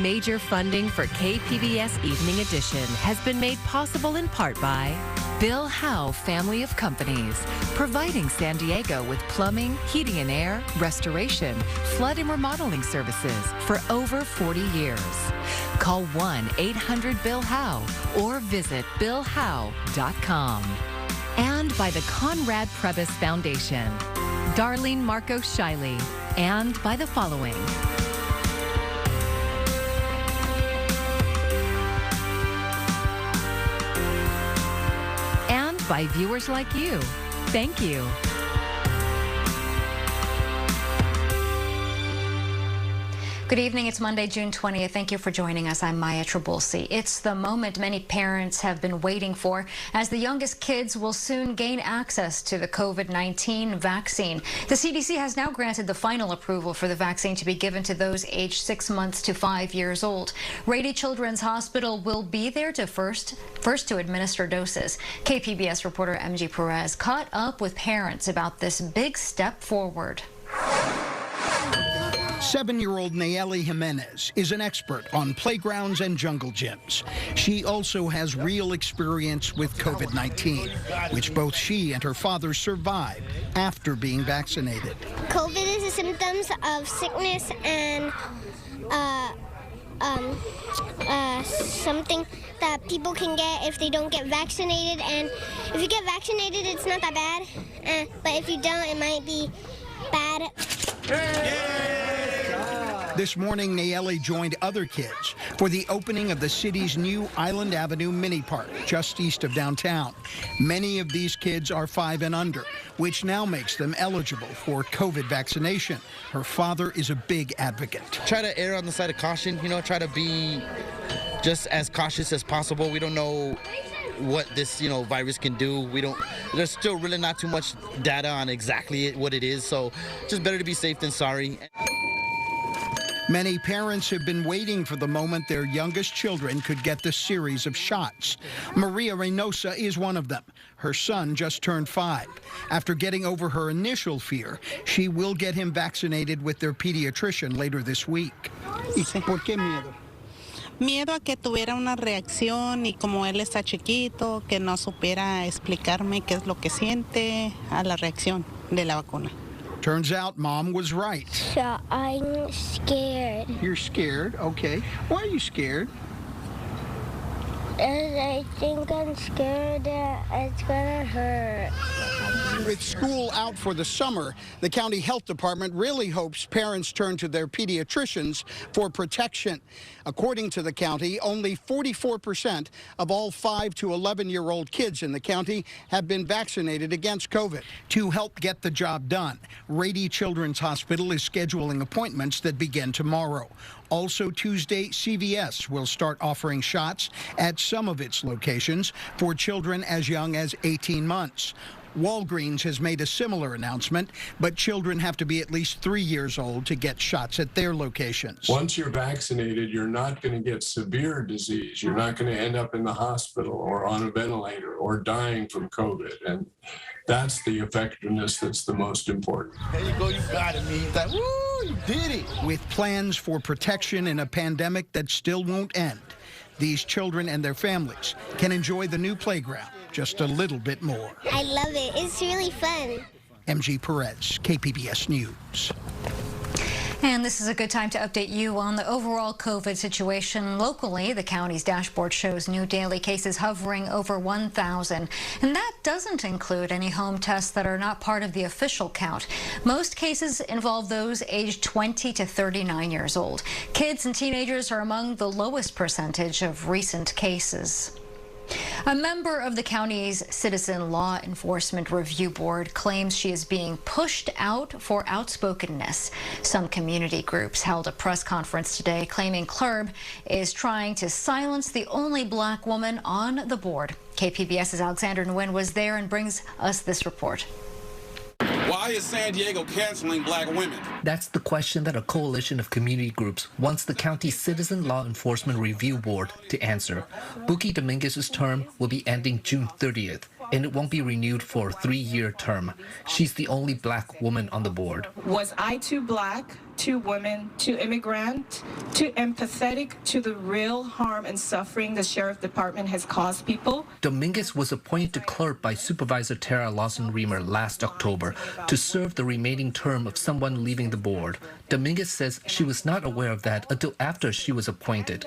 Major funding for KPBS Evening Edition has been made possible in part by Bill Howe Family of Companies, providing San Diego with plumbing, heating and air, restoration, flood and remodeling services for over 40 years. Call 1-800-BILL-HOWE or visit billhowe.com. And by the Conrad Prebys Foundation, Darlene Marco Shiley, and by the following. And by viewers like you. Thank you. Good evening. It's Monday, June 20th. Thank you for joining us. I'm Maya Trabulsi. It's the moment many parents have been waiting for, as the youngest kids will soon gain access to the COVID-19 vaccine. The CDC has now granted the final approval for the vaccine to be given to those aged 6 months to 5 years old. Rady Children's Hospital will be there to first to administer doses. KPBS reporter MG Perez caught up with parents about this big step forward. 7-year-old Nayeli Jimenez is an expert on playgrounds and jungle gyms. She also has real experience with COVID-19, which both she and her father survived after being vaccinated. COVID is the symptoms of sickness and something that people can get if they don't get vaccinated. And if you get vaccinated, it's not that bad. But if you don't, it might be bad. This morning, Nayeli joined other kids for the opening of the city's new Island Avenue mini park just east of downtown. Many of these kids are 5 and under, which now makes them eligible for COVID vaccination. Her father is a big advocate. Try to err on the side of caution, try to be just as cautious as possible. We don't know what this, virus can do. There's still really not too much data on exactly what it is, so just better to be safe than sorry. Many parents have been waiting for the moment their youngest children could get the series of shots. Maria Reynosa is one of them. Her son just turned 5. After getting over her initial fear, she will get him vaccinated with their pediatrician later this week. ¿Por qué miedo? Miedo a que tuviera una reacción y como él está chiquito, que no supiera explicarme qué es lo que siente a la reacción de la vacuna. Turns out Mom was right. So I'm scared. You're scared? Okay. Why are you scared? I think I'm scared that it's gonna hurt. With school out for the summer, the county health department really hopes parents turn to their pediatricians for protection. According to the county, only 44% of all 5 to 11-year-old kids in the county have been vaccinated against COVID. To help get the job done, Rady Children's Hospital is scheduling appointments that begin tomorrow. Also Tuesday, CVS will start offering shots at some of its locations for children as young as 18 months. Walgreens has made a similar announcement, but children have to be at least 3 years old to get shots at their locations. Once you're vaccinated, you're not going to get severe disease. You're not going to end up in the hospital or on a ventilator or dying from COVID. And that's the effectiveness that's the most important. There you go, you got it, man. Like, woo, you did it. With plans for protection in a pandemic that still won't end, these children and their families can enjoy the new playground just a little bit more. I love it. It's really fun. MG Perez, KPBS News. And this is a good time to update you on the overall COVID situation locally. The county's dashboard shows new daily cases hovering over 1,000. And that doesn't include any home tests that are not part of the official count. Most cases involve those aged 20 to 39 years old. Kids and teenagers are among the lowest percentage of recent cases. A member of the county's Citizen Law Enforcement Review Board claims she is being pushed out for outspokenness. Some community groups held a press conference today claiming Clerb is trying to silence the only black woman on the board. KPBS's Alexander Nguyen was there and brings us this report. Why is San Diego canceling black women? That's the question that a coalition of community groups wants the county's Citizen Law Enforcement Review Board to answer. Buki Dominguez's term will be ending June 30th, and it won't be renewed for a 3-year term. She's the only black woman on the board. Was I too black to women, to immigrant, to empathetic to the real harm and suffering the sheriff department has caused people. Dominguez was appointed to clerk by Supervisor Tara Lawson-Remer last October to serve the remaining term of someone leaving the board. Dominguez says she was not aware of that until after she was appointed.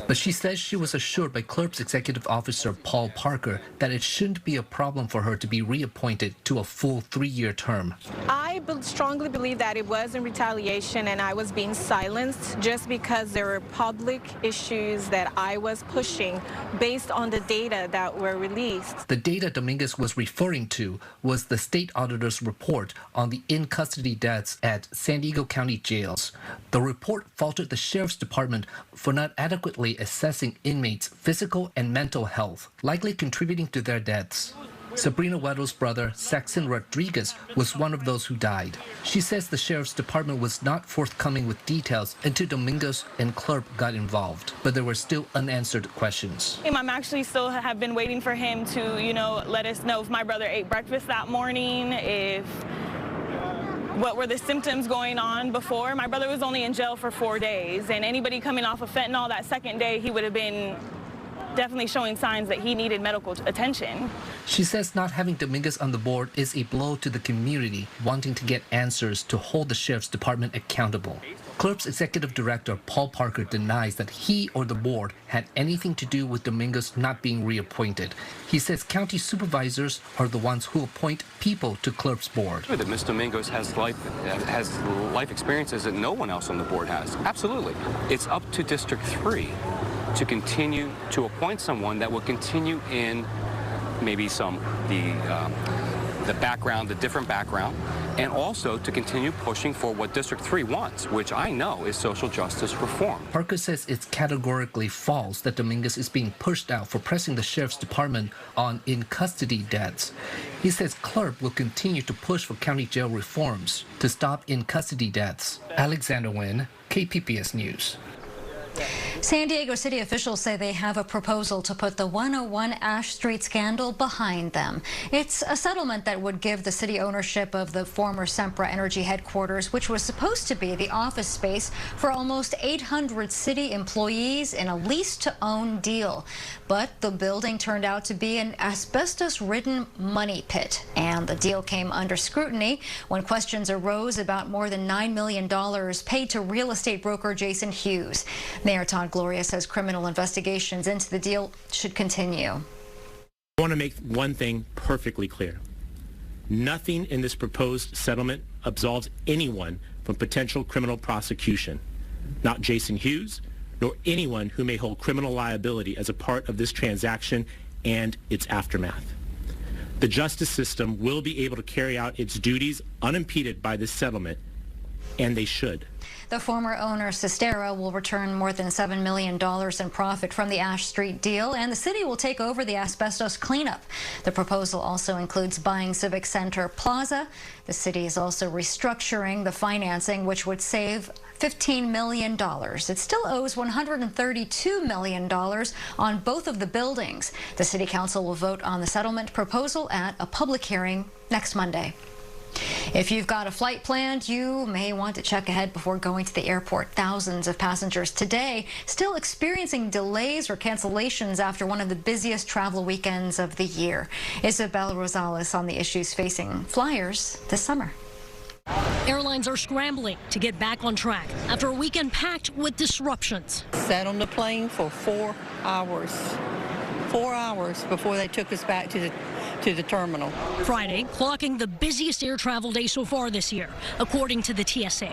But she says she was assured by clerk's executive officer Paul Parker that it shouldn't be a problem for her to be reappointed to a full 3-year term. I strongly believe that it was in retaliation and I was being silenced just because there were public issues that I was pushing based on the data that were released. The data Dominguez was referring to was the state auditor's report on the in-custody deaths at San Diego County jails. The report faulted the sheriff's department for not adequately assessing inmates' physical and mental health, likely contributing to their deaths. Sabrina Weddle's brother, Saxon Rodriguez, was one of those who died. She says the sheriff's department was not forthcoming with details until Dominguez and clerk got involved, but there were still unanswered questions. I'm actually still have been waiting for him to, let us know if my brother ate breakfast that morning, what were the symptoms going on before. My brother was only in jail for 4 days, and anybody coming off of fentanyl that second day, he would have been definitely showing signs that he needed medical attention. She says not having Dominguez on the board is a blow to the community wanting to get answers to hold the sheriff's department accountable. Clerk's executive director Paul Parker denies that he or the board had anything to do with Dominguez not being reappointed. He says county supervisors are the ones who appoint people to clerk's board. That Ms. Dominguez has life experiences that no one else on the board has. Absolutely. It's up to District 3 to continue to appoint someone that will continue in maybe the background, the different background, and also to continue pushing for what District 3 wants, which I know is social justice reform. Parker says it's categorically false that Dominguez is being pushed out for pressing the sheriff's department on in-custody deaths. He says clerk will continue to push for county jail reforms to stop in-custody deaths. Alexander Nguyen, KPBS News. San Diego City officials say they have a proposal to put the 101 Ash Street scandal behind them. It's a settlement that would give the city ownership of the former Sempra Energy headquarters, which was supposed to be the office space for almost 800 city employees in a lease-to-own deal. But the building turned out to be an asbestos-ridden money pit, and the deal came under scrutiny when questions arose about more than $9 million paid to real estate broker Jason Hughes. Mayor Todd Gloria says criminal investigations into the deal should continue. I want to make one thing perfectly clear. Nothing in this proposed settlement absolves anyone from potential criminal prosecution. Not Jason Hughes, nor anyone who may hold criminal liability as a part of this transaction and its aftermath. The justice system will be able to carry out its duties unimpeded by this settlement, and they should. The former owner, Sistera, will return more than $7 million in profit from the Ash Street deal, and the city will take over the asbestos cleanup. The proposal also includes buying Civic Center Plaza. The city is also restructuring the financing, which would save $15 million. It still owes $132 million on both of the buildings. The city council will vote on the settlement proposal at a public hearing next Monday. If you've got a flight planned, you may want to check ahead before going to the airport. Thousands of passengers today still experiencing delays or cancellations after one of the busiest travel weekends of the year. Isabel Rosales on the issues facing flyers this summer. Airlines are scrambling to get back on track after a weekend packed with disruptions. Sat on the plane for 4 hours. 4 hours before they took us back to the terminal. Friday, clocking the busiest air travel day so far this year, according to the TSA.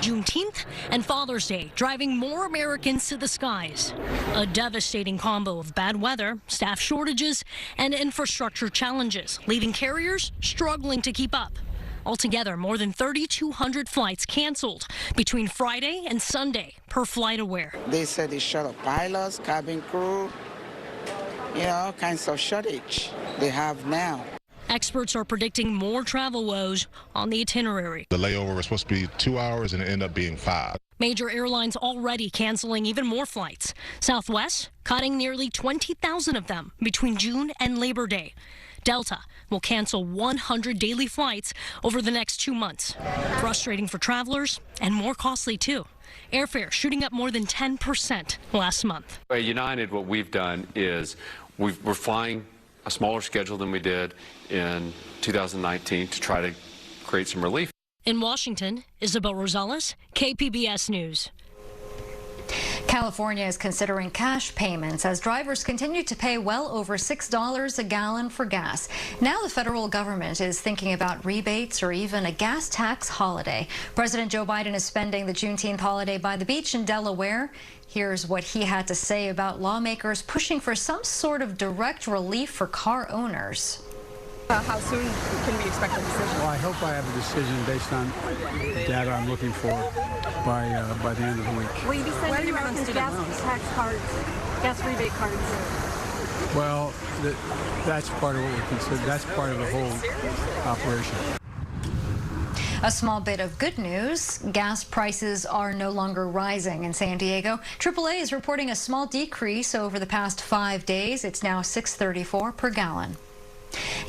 Juneteenth and Father's Day driving more Americans to the skies. A devastating combo of bad weather, staff shortages, and infrastructure challenges, leaving carriers struggling to keep up. Altogether, more than 3,200 flights canceled between Friday and Sunday, per FlightAware. They said they shut up pilots, cabin crew, all kinds of shortage they have now. Experts are predicting more travel woes on the itinerary. The layover was supposed to be 2 hours and it ended up being 5. Major airlines already canceling even more flights. Southwest cutting nearly 20,000 of them between June and Labor Day. Delta will cancel 100 daily flights over the next 2 months. Frustrating for travelers and more costly too. Airfare shooting up more than 10% last month. At United, what we've done is we're flying a smaller schedule than we did in 2019 to try to create some relief. In Washington, Isabel Rosales, KPBS News. California is considering cash payments as drivers continue to pay well over $6 a gallon for gas. Now the federal government is thinking about rebates or even a gas tax holiday. President Joe Biden is spending the Juneteenth holiday by the beach in Delaware. Here's what he had to say about lawmakers pushing for some sort of direct relief for car owners. How soon can we expect a decision? Well, I hope I have a decision based on data I'm looking for by the end of the week. Will you be sending Americans gas tax cards, gas rebate cards? Well, that's part of what we're considering. That's part of the whole operation. A small bit of good news. Gas prices are no longer rising in San Diego. AAA is reporting a small decrease over the past 5 days. It's now $6.34 per gallon.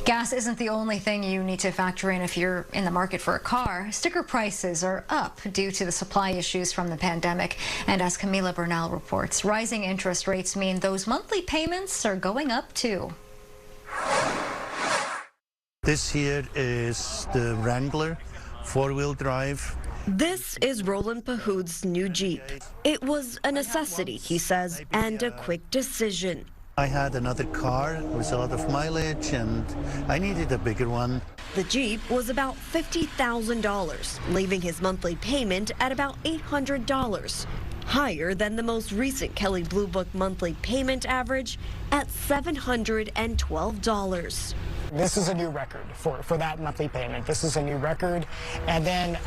Gas isn't the only thing you need to factor in if you're in the market for a car. Sticker prices are up due to the supply issues from the pandemic. And as Camila Bernal reports, rising interest rates mean those monthly payments are going up too. This here is the Wrangler, four-wheel drive. This is Roland Pahud's new Jeep. It was a necessity, he says, and a quick decision. I had another car with a lot of mileage and I needed a bigger one. The Jeep was about $50,000, leaving his monthly payment at about $800, higher than the most recent Kelley Blue Book monthly payment average at $712. This is a new record for that monthly payment. This is a new record. And then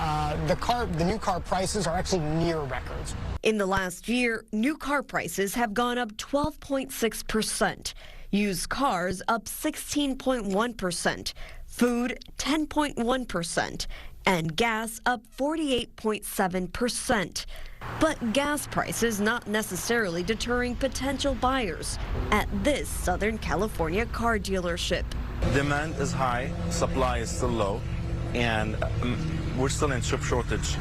the new car prices are actually near records. In the last year, new car prices have gone up 12.6%, used cars up 16.1%, food 10.1%, and gas up 48.7%. But gas prices not necessarily deterring potential buyers at this Southern California car dealership. Demand is high, supply is still low, and we're still in chip shortage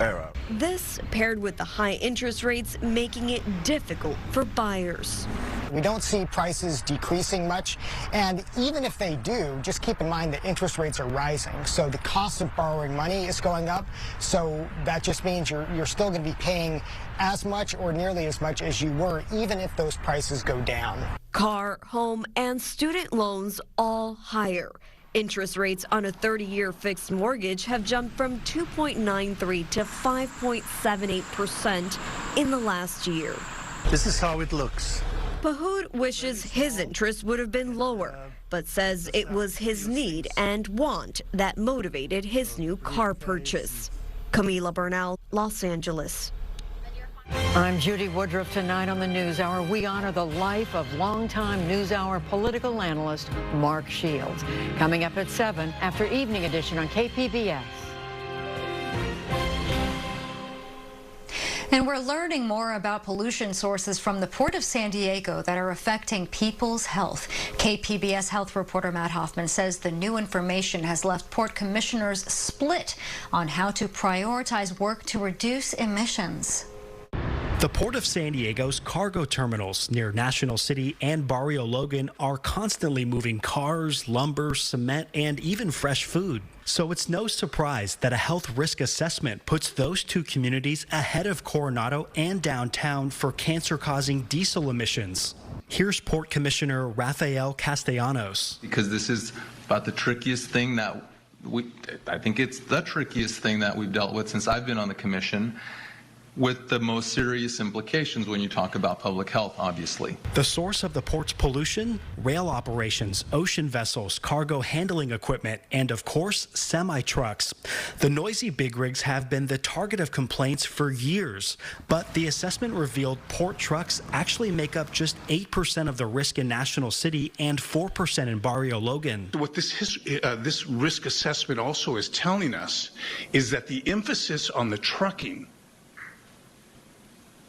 era. This, paired with the high interest rates, making it difficult for buyers. We don't see prices decreasing much, and even if they do, just keep in mind that interest rates are rising, so the cost of borrowing money is going up, so that just means you're still going to be paying as much or nearly as much as you were, even if those prices go down. Car, home, and student loans all higher. Interest rates on a 30-year fixed mortgage have jumped from 2.93 to 5.78% in the last year. This is how it looks. Pahud wishes his interest would have been lower, but says it was his need and want that motivated his new car purchase. Camila Bernal, Los Angeles. I'm Judy Woodruff. Tonight on the NewsHour, we honor the life of longtime NewsHour political analyst Mark Shields. Coming up at 7 after Evening Edition on KPBS. And we're learning more about pollution sources from the Port of San Diego that are affecting people's health. KPBS health reporter Matt Hoffman says the new information has left port commissioners split on how to prioritize work to reduce emissions. The Port of San Diego's cargo terminals near National City and Barrio Logan are constantly moving cars, lumber, cement, and even fresh food. So it's no surprise that a health risk assessment puts those two communities ahead of Coronado and downtown for cancer-causing diesel emissions. Here's Port Commissioner Rafael Castellanos. Because this is about the trickiest thing that I think it's the trickiest thing that we've dealt with since I've been on the commission, with the most serious implications when you talk about public health, obviously. The source of the port's pollution? Rail operations, ocean vessels, cargo handling equipment, and of course, semi-trucks. The noisy big rigs have been the target of complaints for years, but the assessment revealed port trucks actually make up just 8% of the risk in National City and 4% in Barrio Logan. What this risk assessment also is telling us is that the emphasis on the trucking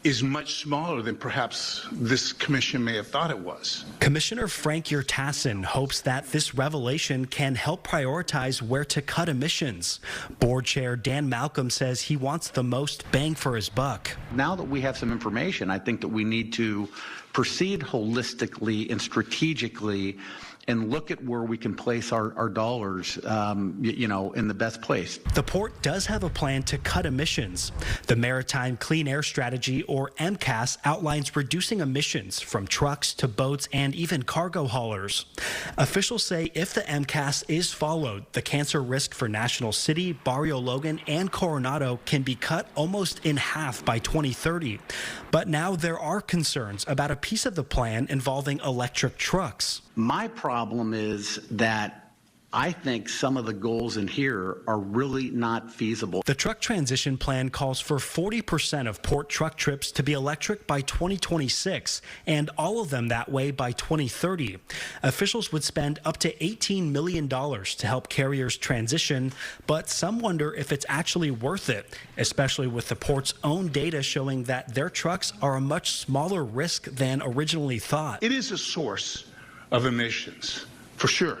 is much smaller than perhaps this commission may have thought it was. Commissioner Frank Yurtasin hopes that this revelation can help prioritize where to cut emissions. Board Chair Dan Malcolm says he wants the most bang for his buck. Now that we have some information, I think that we need to proceed holistically and strategically and look at where we can place our dollars, in the best place. The port does have a plan to cut emissions. The Maritime Clean Air Strategy, or MCAS, outlines reducing emissions from trucks to boats and even cargo haulers. Officials say if the MCAS is followed, the cancer risk for National City, Barrio Logan, and Coronado can be cut almost in half by 2030. But now there are concerns about a piece of the plan involving electric trucks. My problem is that I think some of the goals in here are really not feasible. The truck transition plan calls for 40% of port truck trips to be electric by 2026 and all of them that way by 2030. Officials would spend up to $18 million to help carriers transition, but some wonder if it's actually worth it, especially with the port's own data showing that their trucks are a much smaller risk than originally thought. It is a source of emissions, for sure.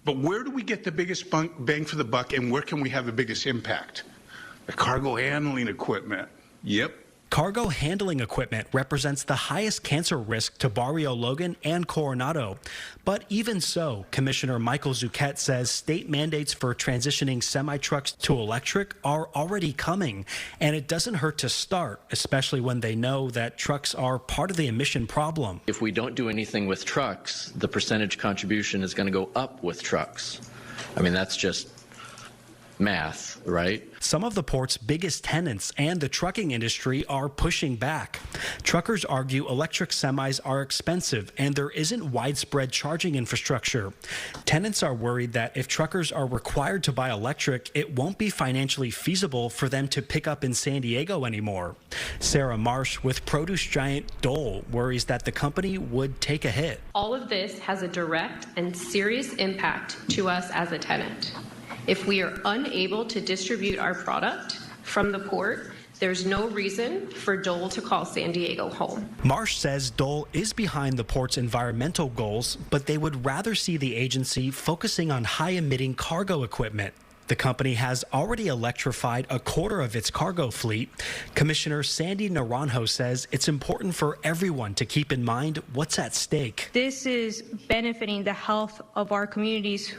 But where do we get the biggest bang for the buck, and where can we have the biggest impact? The cargo handling equipment. Yep. Cargo handling equipment represents the highest cancer risk to Barrio Logan and Coronado. But even so, Commissioner Michael Zuchet says state mandates for transitioning semi-trucks to electric are already coming, and it doesn't hurt to start, especially when they know that trucks are part of the emission problem. If we don't do anything with trucks, the percentage contribution is going to go up with trucks. I mean, that's just math, right? Some of the port's biggest tenants and the trucking industry are pushing back. Truckers argue electric semis are expensive and there isn't widespread charging infrastructure. Tenants are worried that if truckers are required to buy electric, it won't be financially feasible for them to pick up in San Diego anymore. Sarah Marsh with produce giant Dole worries that the company would take a hit. All of this has a direct and serious impact to us as a tenant. If we are unable to distribute our product from the port, there's no reason for Dole to call San Diego home. Marsh says Dole is behind the port's environmental goals, but they would rather see the agency focusing on high-emitting cargo equipment. The company has already electrified a quarter of its cargo fleet. Commissioner Sandy Naranjo says it's important for everyone to keep in mind what's at stake. This is benefiting the health of our communities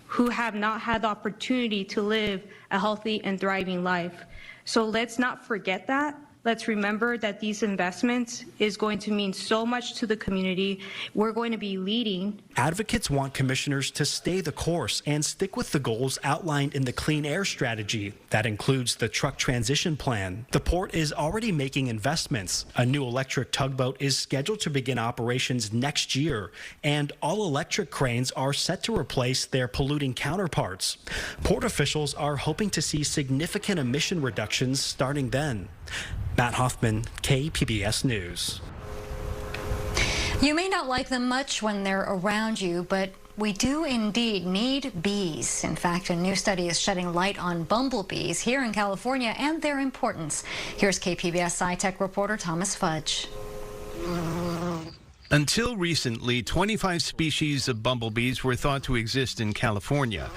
who have not had the opportunity to live a healthy and thriving life. So let's not forget that. Let's remember that these investments is going to mean so much to the community. We're going to be leading. Advocates want commissioners to stay the course and stick with the goals outlined in the Clean Air Strategy. That includes the truck transition plan. The port is already making investments. A new electric tugboat is scheduled to begin operations next year, and all electric cranes are set to replace their polluting counterparts. Port officials are hoping to see significant emission reductions starting then. Matt Hoffman, KPBS News. You may not like them much when they're around you, but we do indeed need bees. In fact, a new study is shedding light on bumblebees here in California and their importance. Here's KPBS Sci-Tech reporter Thomas Fudge. Until recently, 25 species of bumblebees were thought to exist in California.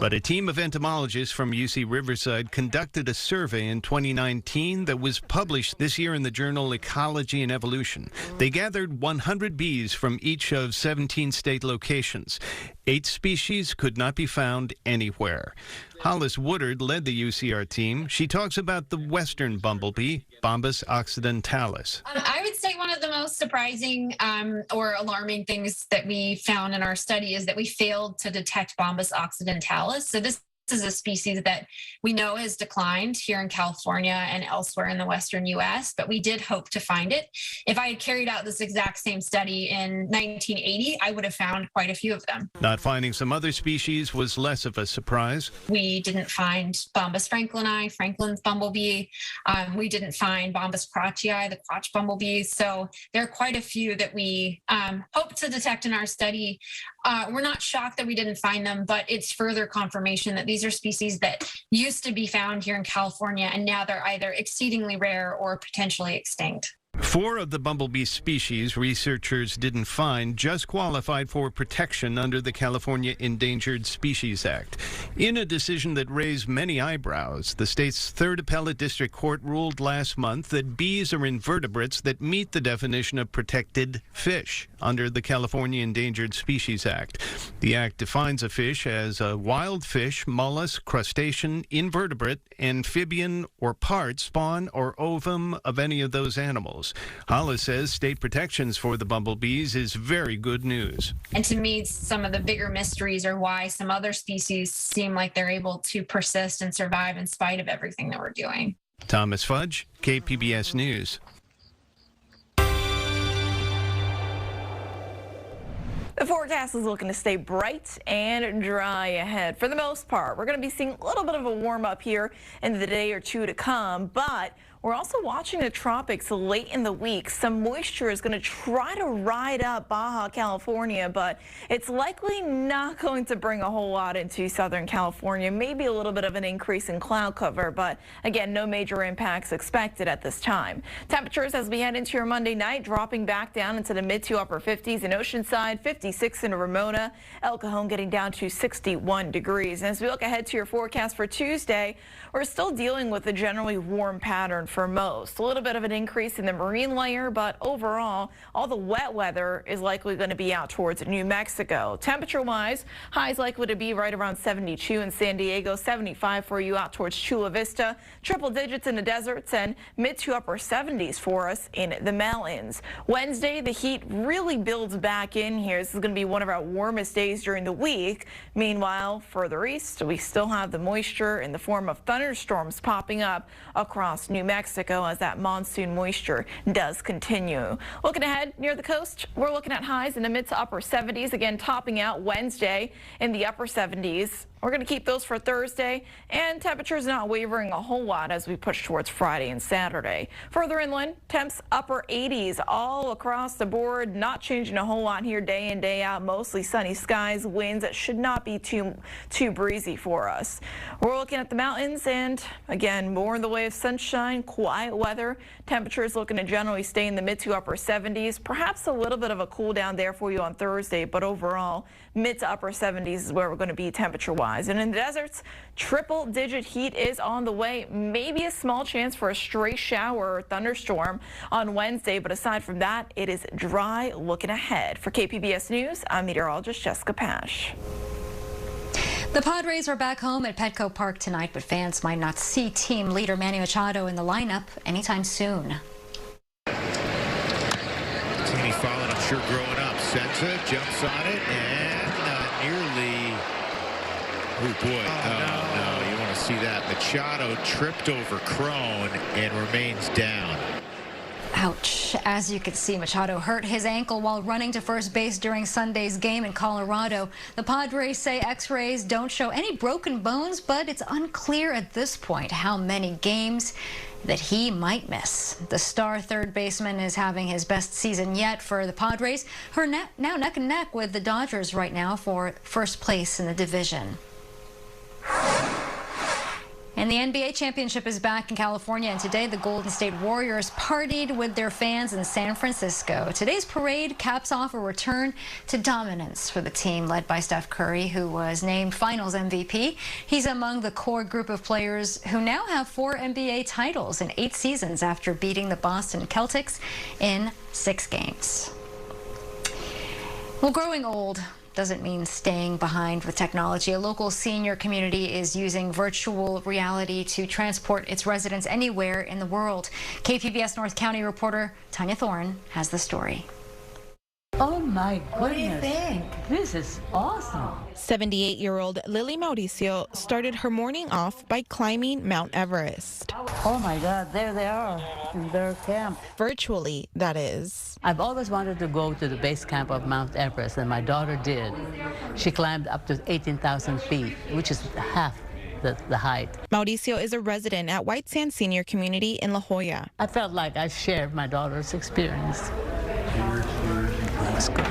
But a team of entomologists from UC Riverside conducted a survey in 2019 that was published this year in the journal Ecology and Evolution. They gathered 100 bees from each of 17 state locations. 8 species could not be found anywhere. Hollis Woodard led the UCR team. She talks about the western bumblebee, Bombus occidentalis. I would say one of the most surprising or alarming things that we found in our study is that we failed to detect Bombus occidentalis. So this is a species that we know has declined here in California and elsewhere in the Western U.S., but we did hope to find it. If I had carried out this exact same study in 1980, I would have found quite a few of them. Not finding some other species was less of a surprise. We didn't find Bombus franklini, Franklin's bumblebee. We didn't find Bombus crotchii, the crotch bumblebee. So there are quite a few that we hope to detect in our study. We're not shocked that we didn't find them, but it's further confirmation that these are species that used to be found here in California, and now they're either exceedingly rare or potentially extinct. 4 of the bumblebee species researchers didn't find just qualified for protection under the California Endangered Species Act. In a decision that raised many eyebrows, the state's 3rd Appellate District Court ruled last month that bees are invertebrates that meet the definition of protected fish under the California Endangered Species Act. The act defines a fish as a wild fish, mollusk, crustacean, invertebrate, amphibian, or part, spawn, or ovum of any of those animals. Hollis says state protections for the bumblebees is very good news. And to me, some of the bigger mysteries are why some other species seem like they're able to persist and survive in spite of everything that we're doing. Thomas Fudge, KPBS News. The forecast is looking to stay bright and dry ahead. For the most part, we're going to be seeing a little bit of a warm up here in the day or two to come, but we're also watching the tropics late in the week. Some moisture is going to try to ride up Baja California, but it's likely not going to bring a whole lot into Southern California. Maybe a little bit of an increase in cloud cover, but again, no major impacts expected at this time. Temperatures as we head into your Monday night dropping back down into the mid to upper 50s in Oceanside, 56 in Ramona, El Cajon getting down to 61 degrees. And as we look ahead to your forecast for Tuesday, we're still dealing with a generally warm pattern for most. A little bit of an increase in the marine layer, but overall, all the wet weather is likely going to be out towards New Mexico. Temperature-wise, highs likely to be right around 72 in San Diego, 75 for you out towards Chula Vista, triple digits in the deserts, and mid to upper 70s for us in the mountains. Wednesday, the heat really builds back in here. This is going to be one of our warmest days during the week. Meanwhile, further east, we still have the moisture in the form of thunderstorms popping up across New Mexico as that monsoon moisture does continue. Looking ahead near the coast, we're looking at highs in the mid to upper 70s, again topping out Wednesday in the upper 70s. We're going to keep those for Thursday, and temperatures not wavering a whole lot as we push towards Friday and Saturday. Further inland, temps upper 80s all across the board, not changing a whole lot here day in, day out. Mostly sunny skies, winds that should not be too breezy for us. We're looking at the mountains, and again, more in the way of sunshine, quiet weather. Temperatures looking to generally stay in the mid to upper 70s. Perhaps a little bit of a cool down there for you on Thursday, but overall, mid to upper 70s is where we're going to be temperature-wise. And in the deserts, triple-digit heat is on the way. Maybe a small chance for a stray shower or thunderstorm on Wednesday, but aside from that, it is dry looking ahead. For KPBS News, I'm meteorologist Jessica Pash. The Padres are back home at Petco Park tonight, but fans might not see team leader Manny Machado in the lineup anytime soon. Teeny followed, I'm sure, growing up. Senza jumps on it and nearly. Oh boy! Oh, no! You want to see that? Machado tripped over Crone and remains down. Ouch. As you can see, Machado hurt his ankle while running to first base during Sunday's game in Colorado. The Padres say x-rays don't show any broken bones, but it's unclear at this point how many games that he might miss. The star third baseman is having his best season yet for the Padres, who are now neck and neck with the Dodgers right now for first place in the division. And the NBA championship is back in California, and today the Golden State Warriors partied with their fans in San Francisco. Today's parade caps off a return to dominance for the team led by Steph Curry, who was named Finals MVP. He's among the core group of players who now have 4 NBA titles in 8 seasons after beating the Boston Celtics in 6 games. Well, growing old doesn't mean staying behind with technology. A local senior community is using virtual reality to transport its residents anywhere in the world. KPBS North County reporter Tanya Thorne has the story. Oh my goodness. What do you think? This is awesome. 78-year-old Lily Mauricio started her morning off by climbing Mount Everest. Oh my God, there they are in their camp. Virtually, that is. I've always wanted to go to the base camp of Mount Everest, and my daughter did. She climbed up to 18,000 feet, which is half the height. Mauricio is a resident at White Sands Senior Community in La Jolla. I felt like I shared my daughter's experience. Let's go.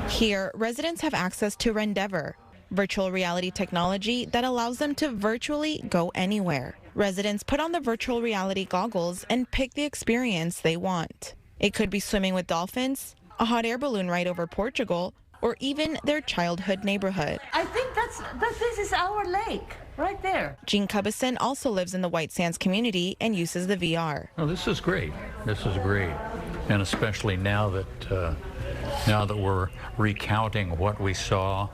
Here, residents have access to Rendeavor, virtual reality technology that allows them to virtually go anywhere. Residents put on the virtual reality goggles and pick the experience they want. It could be swimming with dolphins, a hot air balloon ride over Portugal, or even their childhood neighborhood. I think this is our lake, right there. Jean Cubison also lives in the White Sands community and uses the VR. Oh, this is great. This is great. And especially now that we're recounting what we saw,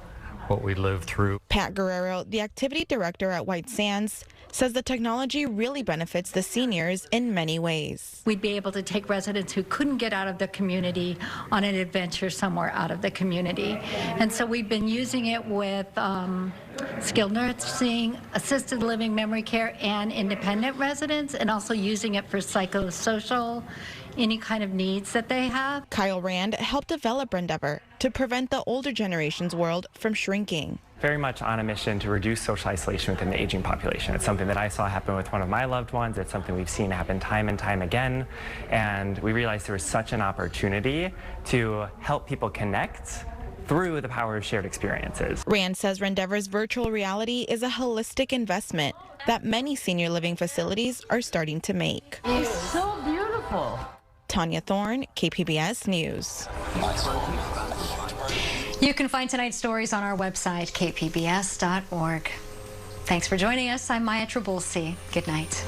what we lived through. Pat Guerrero, the activity director at White Sands, says the technology really benefits the seniors in many ways. We'd be able to take residents who couldn't get out of the community on an adventure somewhere out of the community. And so we've been using it with skilled nursing, assisted living, memory care, and independent residents, and also using it for psychosocial, any kind of needs that they have. Kyle Rand helped develop Rendeavor to prevent the older generation's world from shrinking. Very much on a mission to reduce social isolation within the aging population. It's something that I saw happen with one of my loved ones. It's something we've seen happen time and time again. And we realized there was such an opportunity to help people connect through the power of shared experiences. Rand says Rendeavor's virtual reality is a holistic investment that many senior living facilities are starting to make. It's so beautiful. Tanya Thorne, KPBS News. You can find tonight's stories on our website, kpbs.org. Thanks for joining us. I'm Maya Trabulsi. Good night.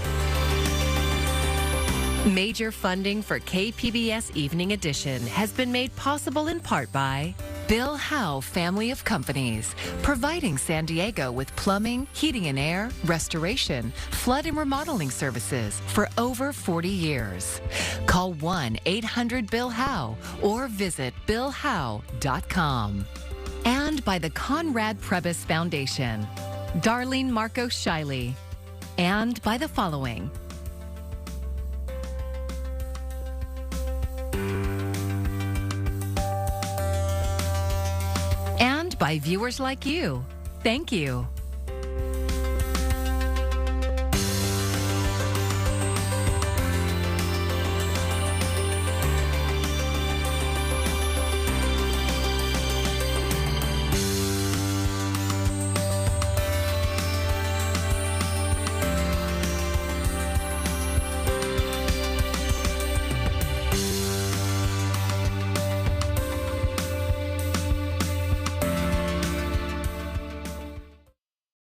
Major funding for KPBS Evening Edition has been made possible in part by Bill Howe Family of Companies, providing San Diego with plumbing, heating and air, restoration, flood and remodeling services for over 40 years. Call 1-800-BILL-HOWE or visit BillHowe.com. And by the Conrad Prebys Foundation, Darlene Marcos Shiley, and by the following. And by viewers like you. Thank you.